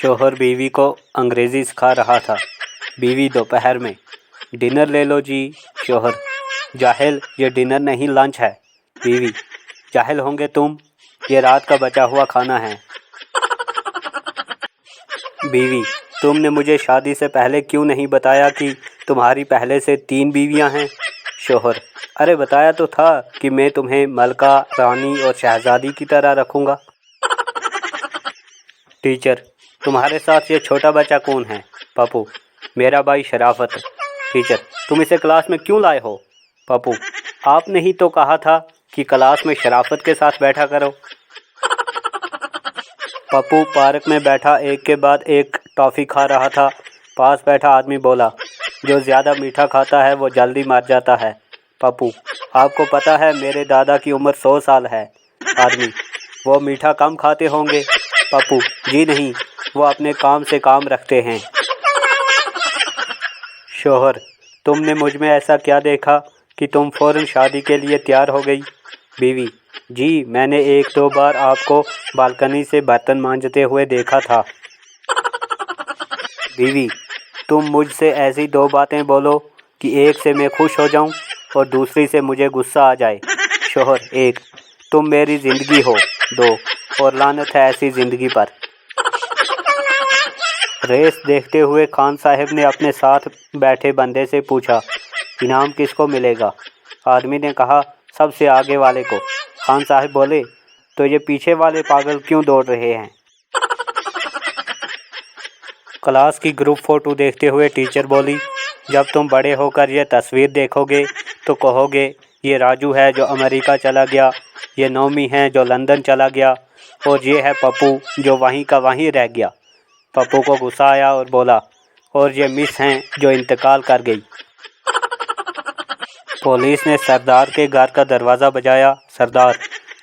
शौहर बीवी को अंग्रेज़ी सिखा रहा था। बीवी दोपहर में, डिनर ले लो जी। शौहर, जाहिल, ये डिनर नहीं लंच है। बीवी, जाहिल होंगे तुम, ये रात का बचा हुआ खाना है। बीवी, तुमने मुझे शादी से पहले क्यों नहीं बताया कि तुम्हारी पहले से 3 बीवियां हैं। शौहर, अरे बताया तो था कि मैं तुम्हें मलका, रानी और शहजादी की तरह रखूँगा। टीचर, तुम्हारे साथ ये छोटा बच्चा कौन है। पप्पू, मेरा भाई शराफत। टीचर, तुम इसे क्लास में क्यों लाए हो। पप्पू, आपने ही तो कहा था कि क्लास में शराफत के साथ बैठा करो। पप्पू पार्क में बैठा एक के बाद एक टॉफ़ी खा रहा था। पास बैठा आदमी बोला, जो ज़्यादा मीठा खाता है वो जल्दी मर जाता है। पप्पू, आपको पता है मेरे दादा की उम्र 100 साल है। आदमी, वो मीठा कम खाते होंगे। पप्पू, जी नहीं, वो अपने काम से काम रखते हैं। शौहर, तुमने मुझ में ऐसा क्या देखा कि तुम फ़ौरन शादी के लिए तैयार हो गई। बीवी, जी मैंने 1-2 बार आपको बालकनी से बर्तन मांजते हुए देखा था। बीवी, तुम मुझसे ऐसी 2 बातें बोलो कि एक से मैं खुश हो जाऊं और दूसरी से मुझे गुस्सा आ जाए। शौहर, 1, तुम मेरी ज़िंदगी हो। 2, और लानत है ऐसी ज़िंदगी पर। रेस देखते हुए खान साहब ने अपने साथ बैठे बंदे से पूछा, इनाम किसको मिलेगा। आदमी ने कहा, सबसे आगे वाले को। खान साहब बोले, तो ये पीछे वाले पागल क्यों दौड़ रहे हैं। क्लास की ग्रुप फ़ोटो देखते हुए टीचर बोली, जब तुम बड़े होकर ये तस्वीर देखोगे तो कहोगे, ये राजू है जो अमेरिका चला गया, ये नौमी है जो लंदन चला गया, और ये है पप्पू जो वहीं का वहीं रह गया। पप्पू को गुस्सा आया और बोला, और ये मिस हैं जो इंतकाल कर गई। पुलिस ने सरदार के घर का दरवाज़ा बजाया। सरदार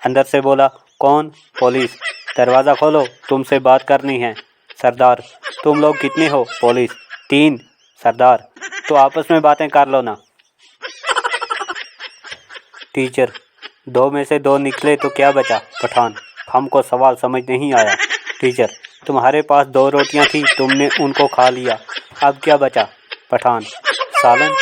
अंदर से बोला, कौन। पुलिस, दरवाज़ा खोलो, तुमसे बात करनी है। सरदार, तुम लोग कितने हो। पुलिस, 3। सरदार, तो आपस में बातें कर लो ना। टीचर, 2 में से 2 निकले तो क्या बचा। पठान, हमको सवाल समझ नहीं आया। टीचर, तुम्हारे पास 2 रोटियां थी, तुमने उनको खा लिया, अब क्या बचा। पठान, सालन।